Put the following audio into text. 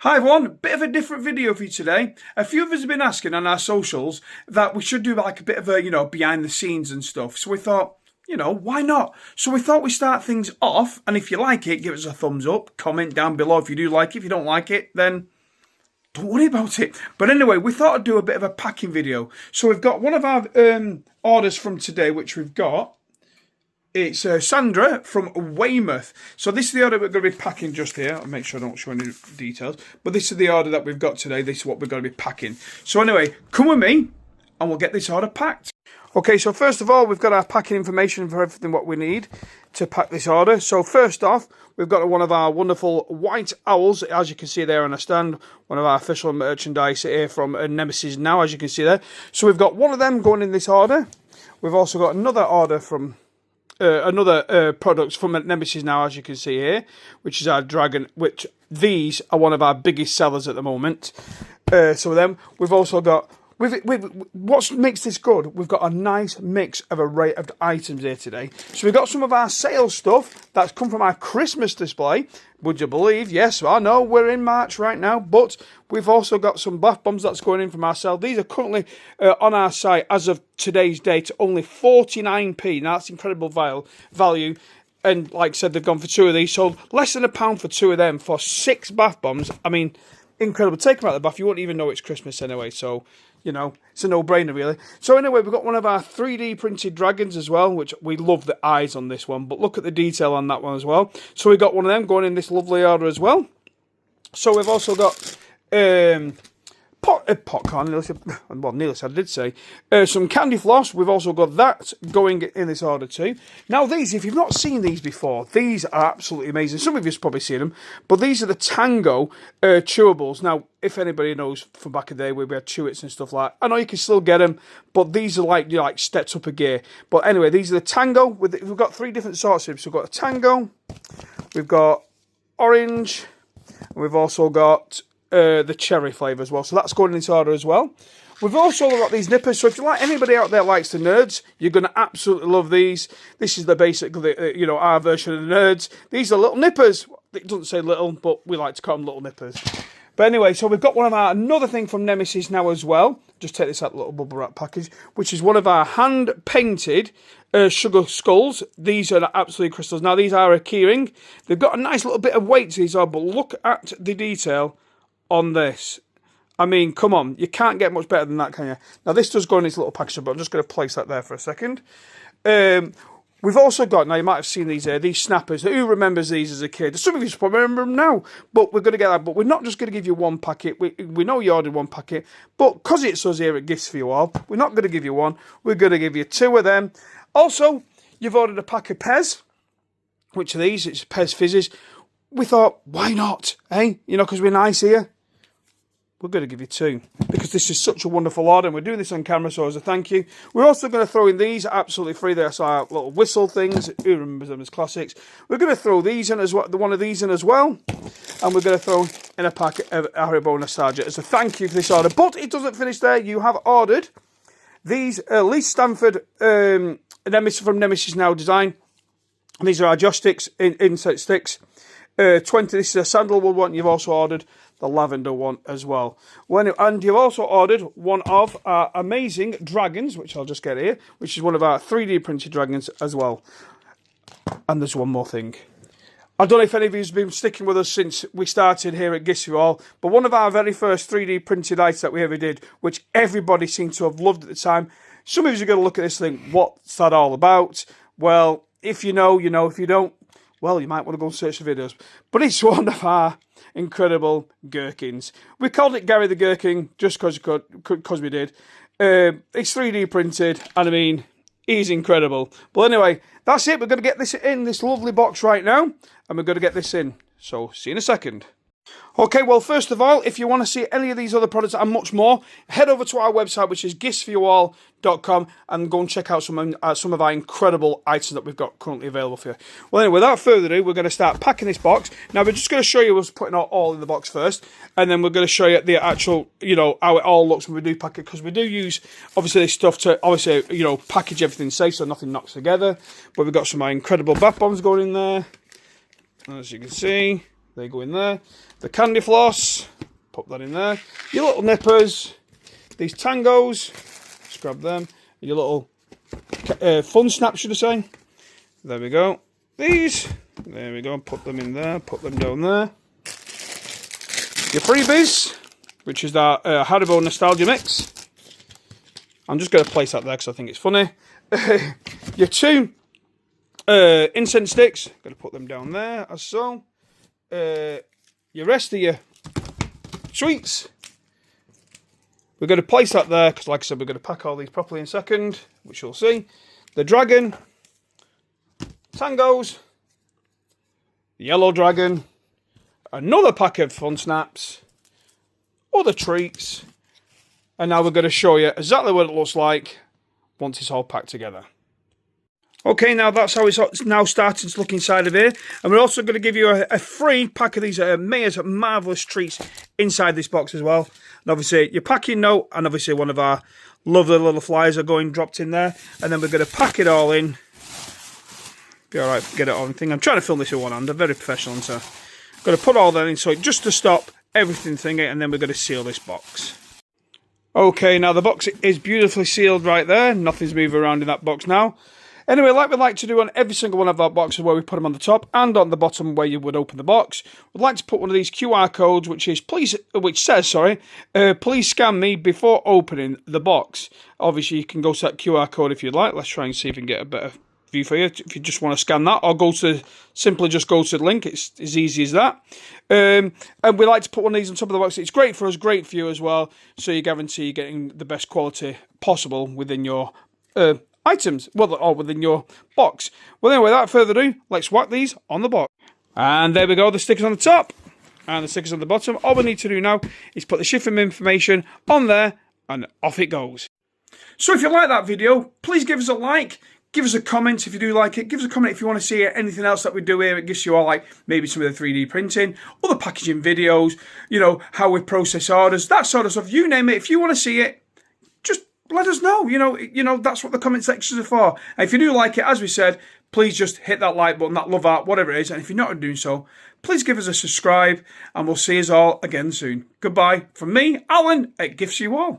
Hi everyone, bit of a different video for you today. A few of us have been asking on our socials that we should do like a bit of a, behind the scenes and stuff. So we thought, why not? So we thought we'd start things off, and if you like it, give us a thumbs up, comment down below if you do like it. If you don't like it, then don't worry about it. But anyway, we thought I'd do a bit of a packing video. So we've got one of our orders from today, which we've got. It's Sandra from Weymouth. So this is the order we're going to be packing just here. I'll make sure I don't show any details. But this is the order that we've got today. This is what we're going to be packing. So anyway, come with me and we'll get this order packed. Okay, so first of all, we've got our packing information for everything what we need to pack this order. So first off, we've got one of our wonderful white owls, as you can see there on the stand. One of our official merchandise here from Nemesis Now, as you can see there. So we've got one of them going in this order. We've also got another order from... another products from Nemesis Now, as you can see here, which is our dragon, which these are one of our biggest sellers at the moment. So then we've also got, what makes this good, we've got a nice mix of array of items here today. So we've got some of our sales stuff that's come from our Christmas display. Would you believe? Yes, I know we're in March right now, but we've also got some bath bombs that's going in from our sale. These are currently on our site as of today's date, only 49p. Now that's incredible value. And like I said, they've gone for two of these, so less than £1 for two of them for 6 bath bombs. I mean, incredible. Take them out of the bath, you won't even know it's Christmas anyway, so... it's a no-brainer, really. So anyway, we've got one of our 3D printed dragons as well, which we love the eyes on this one. But look at the detail on that one as well. So we've got one of them going in this lovely order as well. So we've also got popcorn, well, nearly I did say. Some candy floss. We've also got that going in this order too. Now these, if you've not seen these before, these are absolutely amazing. Some of you've probably seen them, but these are the Tango chewables. Now, if anybody knows from back in the day where we had Chewits and stuff like that, I know you can still get them, but these are like, stepped up a gear. But anyway, these are the Tango. We've got 3 different sorts of them. So we've got a Tango, we've got orange, and we've also got the cherry flavour as well. So that's going in this order as well. We've also got these nippers. So if you like, anybody out there likes the nerds, you're going to absolutely love these. This is the basic, our version of the nerds. These are little nippers. It doesn't say little, but we like to call them little nippers. But anyway, so we've got another thing from Nemesis Now as well. Just take this out, little bubble wrap package, which is one of our hand-painted sugar skulls. These are absolutely crystals. Now, these are a keyring. They've got a nice little bit of weight to these, but look at the detail on this. I mean, come on, you can't get much better than that, can you? Now, this does go in this little package, but I'm just going to place that there for a second. We've also got, now you might have seen these here, these snappers. Who remembers these as a kid? Some of you probably remember them now, but we're going to get that. But we're not just going to give you one packet. We know you ordered one packet, but because it's us here at Gifts for You All, we're not going to give you one. We're going to give you 2 of them. Also, you've ordered a pack of Pez, which are these. It's Pez Fizzes. We thought, why not? Hey, because we're nice here. We're going to give you 2 because this is such a wonderful order and we're doing this on camera, so as a thank you. We're also going to throw in these absolutely free. There's our little whistle things. Who remembers them as classics? We're going to throw these in as well, one of these in as well. And we're going to throw in a packet of Haribo Nostalgia as a thank you for this order. But it doesn't finish there. You have ordered these Lee Stanford Nemesis from Nemesis Now design. These are our joysticks, insert sticks. 20, this is a sandalwood one. You've also ordered the lavender one as well. And you've also ordered one of our amazing dragons, which I'll just get here, which is one of our 3D printed dragons as well. And there's one more thing. I don't know if any of you have been sticking with us since we started here at Gifts for You All, but one of our very first 3D printed items that we ever did, which everybody seemed to have loved at the time. Some of you are going to look at this and think, what's that all about? Well, if you know, you know. If you don't, well, you might want to go and search the videos. But it's one of our incredible gherkins. We called it Gary the Gherkin just because we did. It's 3D printed, and I mean, he's incredible. But anyway, that's it. We're going to get this in this lovely box right now, and we're going to get this in. So, see you in a second. Okay, well, first of all, if you want to see any of these other products and much more, head over to our website, which is Gifts4YouAll.com, and go and check out some of our incredible items that we've got currently available for you. Well, anyway, without further ado, we're going to start packing this box. Now, we're just going to show you what's putting it all in the box first, and then we're going to show you the actual, how it all looks when we do pack it, because we do use, obviously, this stuff to, package everything safe so nothing knocks together. But we've got some of our incredible bath bombs going in there, as you can see. They go in there. the candy floss, put that in there. Your little nippers, these tangos, just grab them. Your little fun snaps, should I say. There we go. These, there we go, put them in there, put them down there. Your freebies, which is that Haribo Nostalgia Mix. I'm just going to place that there because I think it's funny. Your 2 incense sticks, going to put them down there as so. Your rest of your sweets, we're going to place that there because, like I said, we're going to pack all these properly in a second, which you'll see. The dragon, tangos, the yellow dragon, another pack of fun snaps, other treats, and now we're going to show you exactly what it looks like once it's all packed together. Okay, now that's how it's now starting to look inside of here. And we're also going to give you a free pack of these Mayor's Marvellous Treats inside this box as well. And obviously your packing note and obviously one of our lovely little flyers are going dropped in there. And then we're going to pack it all in. Be alright, get it on thing. I'm trying to film this with one hand. I'm very professional, so I'm going to put all that in so just to stop everything thingy, and then we're going to seal this box. Okay, now the box is beautifully sealed right there. Nothing's moving around in that box now. Anyway, like we like to do on every single one of our boxes where we put them on the top and on the bottom where you would open the box, we'd like to put one of these QR codes which says, please scan me before opening the box. Obviously, you can go to that QR code if you'd like. Let's try and see if we can get a better view for you if you just want to scan that, or simply just go to the link. It's as easy as that. And we like to put one of these on top of the box. It's great for us, great for you as well, so you guarantee you're getting the best quality possible within your items, well, or within your box. Well, anyway, without further ado, let's whack these on the box. And there we go, the stickers on the top and the stickers on the bottom. All we need to do now is put the shipping information on there and off it goes. So if you like that video, please give us a like, give us a comment if you do like it, give us a comment if you want to see anything else that we do here. It gives you all, like maybe some of the 3D printing, other packaging videos, you know, how we process orders, that sort of stuff. You name it. If you want to see it, just let us know. You know, that's what the comment sections are for. And if you do like it, as we said, please just hit that like button, that love art, whatever it is. And if you're not doing so, please give us a subscribe, and we'll see us all again soon. Goodbye from me, Alan, at Gifts4YouAll.